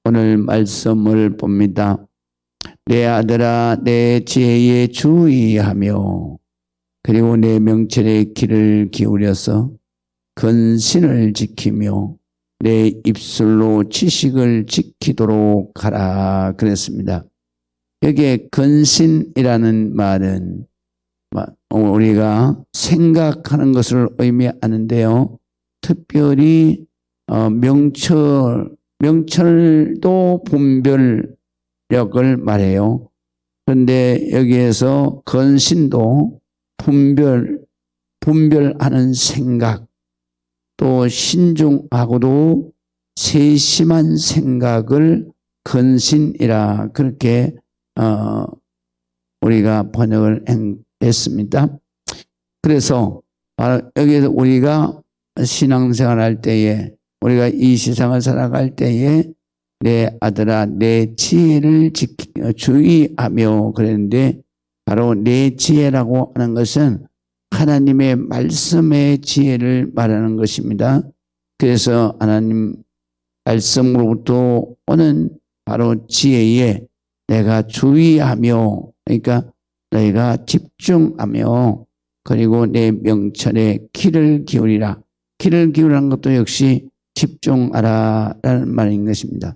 오늘 말씀을 봅니다. 내 아들아, 내 지혜에 주의하며 그리고 내 명철에 귀를 기울여서 근신을 지키며 내 입술로 지식을 지키도록 하라 그랬습니다. 여기에 근신이라는 말은 우리가 생각하는 것을 의미하는데요. 특별히 명철도 분별력을 말해요. 그런데 여기에서 근신도 분별하는 생각, 또 신중하고도 세심한 생각을 근신이라 그렇게 우리가 번역을 했습니다. 그래서 여기에서 우리가 신앙생활 할 때에, 우리가 이 세상을 살아갈 때에 내 아들아 내 지혜를 주의하며 그랬는데, 바로 내 지혜라고 하는 것은 하나님의 말씀의 지혜를 말하는 것입니다. 그래서 하나님 말씀으로부터 오는 바로 지혜에 내가 주의하며, 그러니까 너희가 집중하며 그리고 내 명철에 귀를 기울이라. 귀를 기울이는 것도 역시 집중하라라는 말인 것입니다.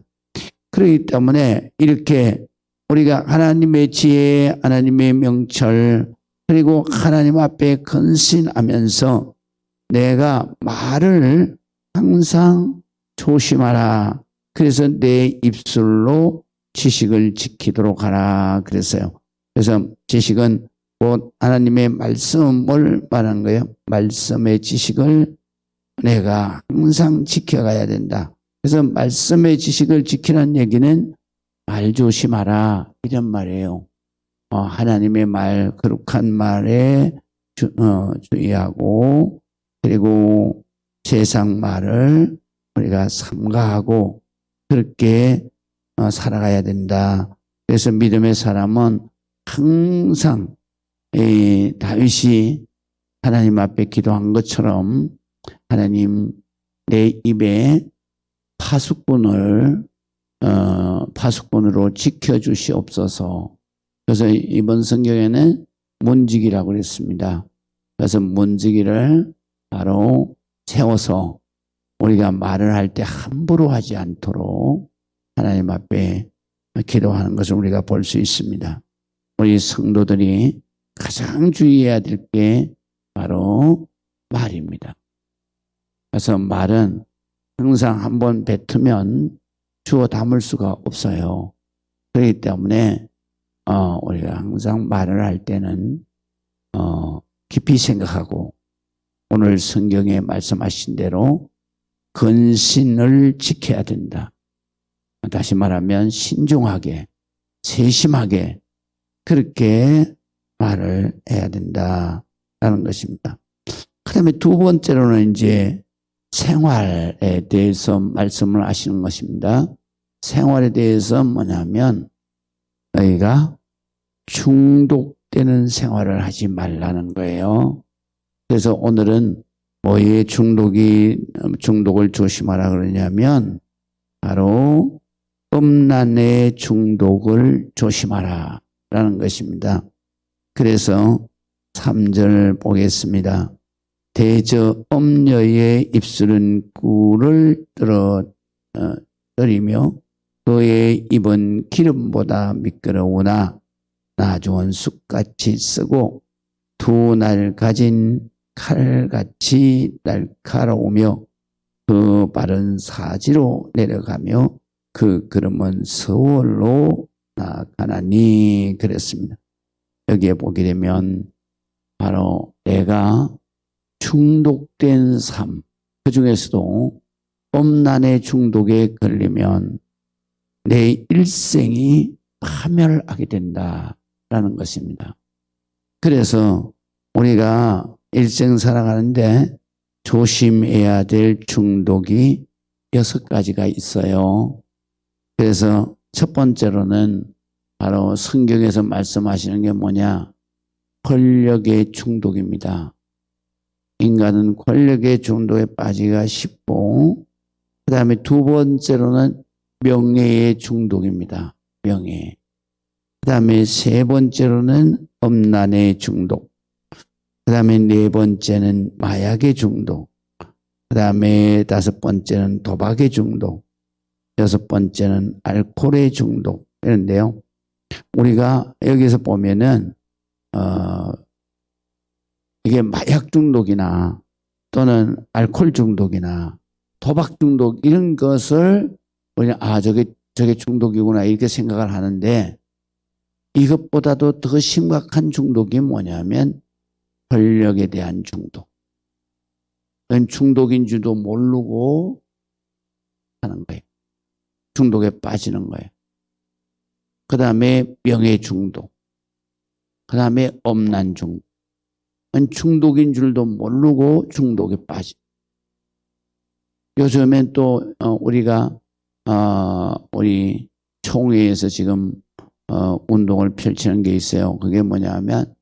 그렇기 때문에 이렇게 우리가 하나님의 지혜, 하나님의 명철, 그리고 하나님 앞에 근신하면서 내가 말을 항상 조심하라. 그래서 내 입술로 지식을 지키도록 하라 그랬어요. 그래서 지식은 곧 하나님의 말씀을 말하는 거예요. 말씀의 지식을 내가 항상 지켜가야 된다. 그래서 말씀의 지식을 지키라는 얘기는 말 조심하라 이런 말이에요. 하나님의 말, 거룩한 말에 주의하고, 그리고 세상 말을 우리가 삼가하고 그렇게 살아가야 된다. 그래서 믿음의 사람은 항상 다윗이 하나님 앞에 기도한 것처럼 하나님 내 입에 파수꾼으로 지켜주시옵소서. 그래서 이번 성경에는 문지기라고 그랬습니다. 그래서 문지기를 바로 세워서 우리가 말을 할 때 함부로 하지 않도록 하나님 앞에 기도하는 것을 우리가 볼 수 있습니다. 우리 성도들이 가장 주의해야 될 게 바로 말입니다. 그래서 말은 항상 한번 뱉으면 주워 담을 수가 없어요. 그렇기 때문에 우리가 항상 말을 할 때는 깊이 생각하고 오늘 성경에 말씀하신 대로 근신을 지켜야 된다. 다시 말하면 신중하게, 세심하게 그렇게 말을 해야 된다라는 것입니다. 그 다음에 두 번째로는 이제 생활에 대해서 말씀을 하시는 것입니다. 생활에 대해서 뭐냐면 너희가 중독되는 생활을 하지 말라는 거예요. 그래서 오늘은 뭐에 중독을 조심하라 그러냐면 바로 음란의 중독을 조심하라 라는 것입니다. 그래서 3절 보겠습니다. 대저 음녀의 입술은 꿀을 떨이며 그의 입은 기름보다 미끄러우나 나중은 쑥같이 쓰고 두 날 가진 칼같이 날카로우며 그 발은 사지로 내려가며 그 걸음은 서울로 나아가나니 그랬습니다. 여기에 보게 되면 바로 내가 중독된 삶, 그 중에서도 음란의 중독에 걸리면 내 일생이 파멸하게 된다라는 것입니다. 그래서 우리가 일생 살아가는데 조심해야 될 중독이 6가지가 있어요. 그래서 첫 번째로는 바로 성경에서 말씀하시는 게 뭐냐? 권력의 중독입니다. 인간은 권력의 중독에 빠지기가 쉽고, 그 다음에 두 번째로는 명예의 중독입니다. 명예. 그 다음에 세 번째로는 음란의 중독. 그 다음에 네 번째는 마약의 중독. 그 다음에 다섯 번째는 도박의 중독. 여섯 번째는 알코올의 중독. 이런데요. 우리가 여기서 보면은, 이게 마약 중독이나 또는 알코올 중독이나 도박 중독 이런 것을 우리는 저게 중독이구나 이렇게 생각을 하는데 이것보다도 더 심각한 중독이 뭐냐면 권력에 대한 중독. 그건 중독인 줄도 모르고 하는 거예요. 중독에 빠지는 거예요. 그 다음에 명예 중독. 그 다음에 음란 중독. 중독인 줄도 모르고 중독에 빠지. 요즘엔 또 우리가 우리 총회에서 지금 운동을 펼치는 게 있어요. 그게 뭐냐면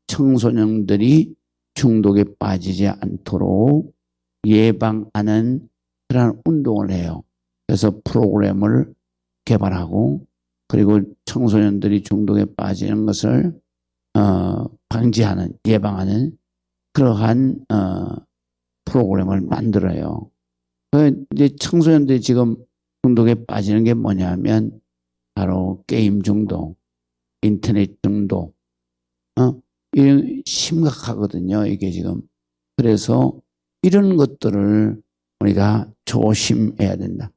청소년들이 중독에 빠지지 않도록 예방하는 그런 운동을 해요. 그래서 프로그램을 개발하고 그리고 청소년들이 중독에 빠지는 것을 방지하는, 예방하는 그러한 프로그램을 만들어요. 이제 청소년들이 지금 중독에 빠지는 게 뭐냐면 바로 게임 중독, 인터넷 중독, 이런 심각하거든요. 이게 지금. 그래서 이런 것들을 우리가 조심해야 된다.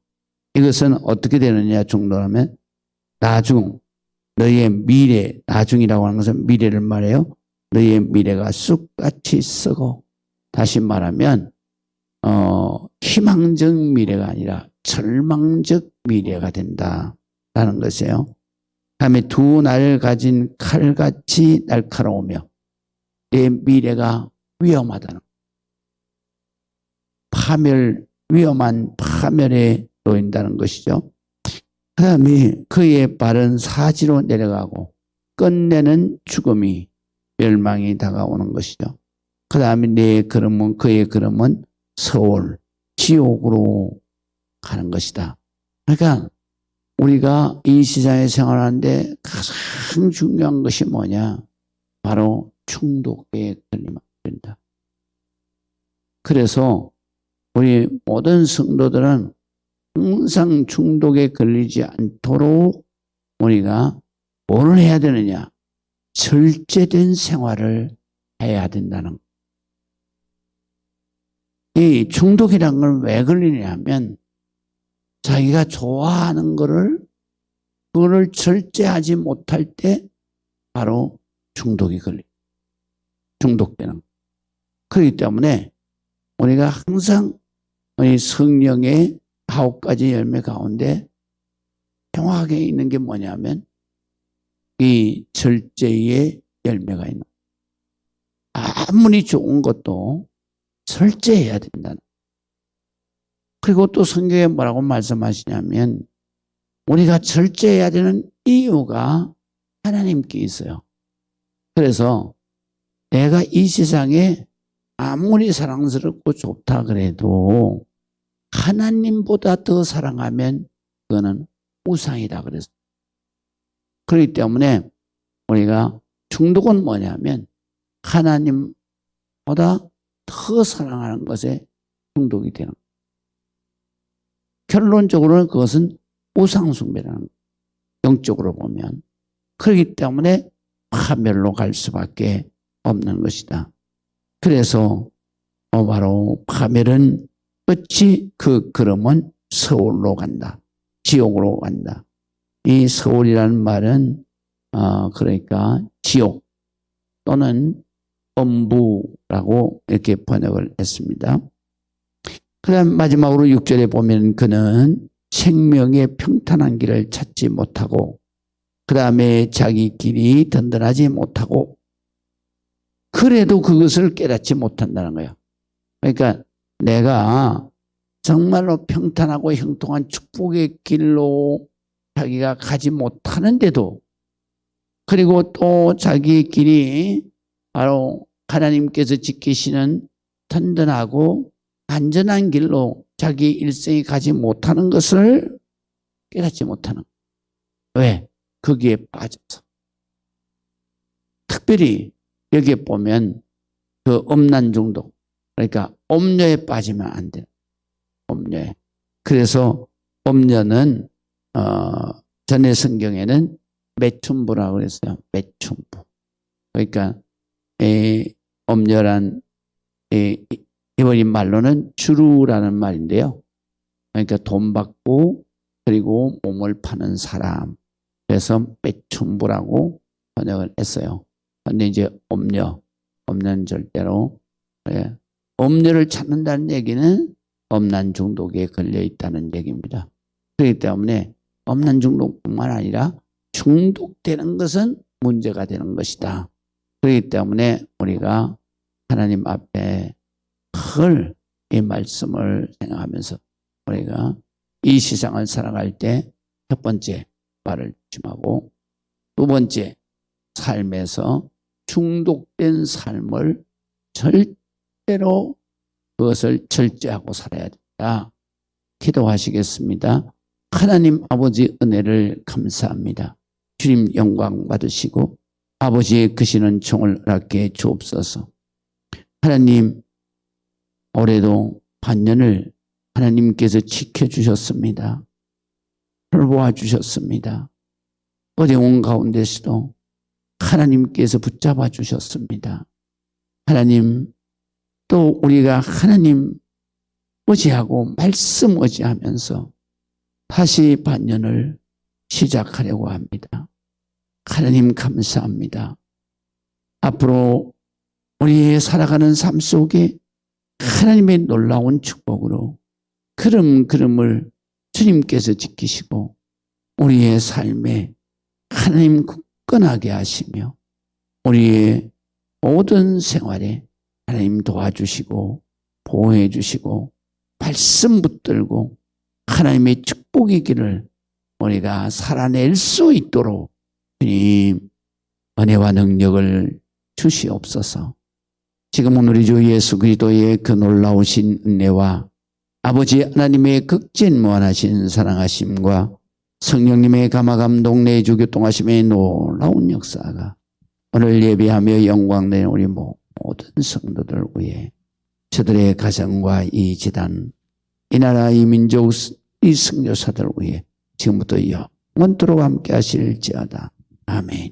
이것은 어떻게 되느냐 중독하면 나중, 너희의 미래, 나중이라고 하는 것은 미래를 말해요. 너희의 미래가 쑥같이 썩어. 다시 말하면 희망적 미래가 아니라 절망적 미래가 된다라는 것이에요. 다음에 두 날 가진 칼같이 날카로우며 내 미래가 위험하다는 위험한 파멸에 놓인다는 것이죠. 그 다음에 그의 발은 사지로 내려가고 끝내는 죽음이 멸망이 다가오는 것이죠. 그 다음에 그의 걸음은 서울, 지옥으로 가는 것이다. 그러니까 우리가 이 세상에 생활하는데 가장 중요한 것이 뭐냐? 바로 중독에 걸리면 안 된다. 그래서 우리 모든 성도들은 항상 중독에 걸리지 않도록 우리가 뭘 해야 되느냐? 절제된 생활을 해야 된다는 거예요. 이 중독이라는 걸 왜 걸리냐면 자기가 좋아하는 그거를 절제하지 못할 때 바로 중독이 중독되는 거예요. 그렇기 때문에 우리가 항상 우리 성령의 9가지 열매 가운데 정확하게 있는 게 뭐냐면 이 절제의 열매가 있는 거예요. 아무리 좋은 것도 절제해야 된다는. 그리고 또 성경에 뭐라고 말씀하시냐면 우리가 절제해야 되는 이유가 하나님께 있어요. 그래서 내가 이 세상에 아무리 사랑스럽고 좋다 그래도 하나님보다 더 사랑하면 그거는 우상이다 그랬어요. 그렇기 때문에 우리가 중독은 뭐냐면 하나님보다 더 사랑하는 것에 중독이 되는 거예요. 결론적으로는 그것은 우상숭배라는 거예요. 영적으로 보면. 그렇기 때문에 파멸로 갈 수밖에 없는 것이다. 그래서 바로 파멸은 끝이 그 걸음은 서울로 간다. 지옥으로 간다. 이 서울이라는 말은 그러니까 지옥 또는 엄부라고 이렇게 번역을 했습니다. 그 다음 마지막으로 6절에 보면 그는 생명의 평탄한 길을 찾지 못하고 그 다음에 자기 길이 든든하지 못하고 그래도 그것을 깨닫지 못한다는 거예요. 그러니까 내가 정말로 평탄하고 형통한 축복의 길로 자기가 가지 못하는데도 그리고 또 자기의 길이 바로 하나님께서 지키시는 든든하고 안전한 길로 자기 일생이 가지 못하는 것을 깨닫지 못하는 거예요. 왜? 거기에 빠져서. 특별히 여기에 보면 그 음란 중독, 그러니까 음료에 빠지면 안 돼요. 음료에. 그래서 음료는 전에 성경에는 매춘부라고 그랬어요. 매춘부. 그러니까 음료란 이번인 말로는 주루라는 말인데요. 그러니까 돈 받고 그리고 몸을 파는 사람. 그래서 매춘부라고 번역을 했어요. 그런데 이제 음료는 절대로 음료를 찾는다는 얘기는 음란 중독에 걸려 있다는 얘기입니다. 그렇기 때문에 음란 중독뿐만 아니라 중독되는 것은 문제가 되는 것이다. 그렇기 때문에 우리가 하나님 앞에 늘 이 말씀을 생각하면서 우리가 이 세상을 살아갈 때 첫 번째 말을 조심하고 두 번째 삶에서 중독된 삶을 절대로 그것을 절제하고 살아야 된다. 기도하시겠습니다. 하나님 아버지 은혜를 감사합니다. 주님 영광 받으시고 아버지의 크시는 총을 허락해 주옵소서. 하나님 올해도 반년을 하나님께서 지켜주셨습니다. 돌보아 주셨습니다. 어려운 가운데서도 하나님께서 붙잡아 주셨습니다. 하나님 또 우리가 하나님 의지하고 말씀 의지하면서 다시 반년을 시작하려고 합니다. 하나님 감사합니다. 앞으로 우리의 살아가는 삶 속에 하나님의 놀라운 축복으로 걸음걸음을 주님께서 지키시고 우리의 삶에 하나님 굳건하게 하시며 우리의 모든 생활에 하나님 도와주시고 보호해 주시고 말씀 붙들고 하나님의 축복의 길을 우리가 살아낼 수 있도록 주님 은혜와 능력을 주시옵소서. 지금은 우리 주 예수 그리스도의 그 놀라우신 은혜와 아버지 하나님의 극진무한하신 사랑하심과 성령님의 감화감동 내주 교통하심의 놀라운 역사가 오늘 예배하며 영광된 우리 모든 성도들 위해 저들의 가정과 이 지단 이 나라 이 민족 이 선교사들 위해 지금부터 영원토록 함께 하실지어다. 아멘.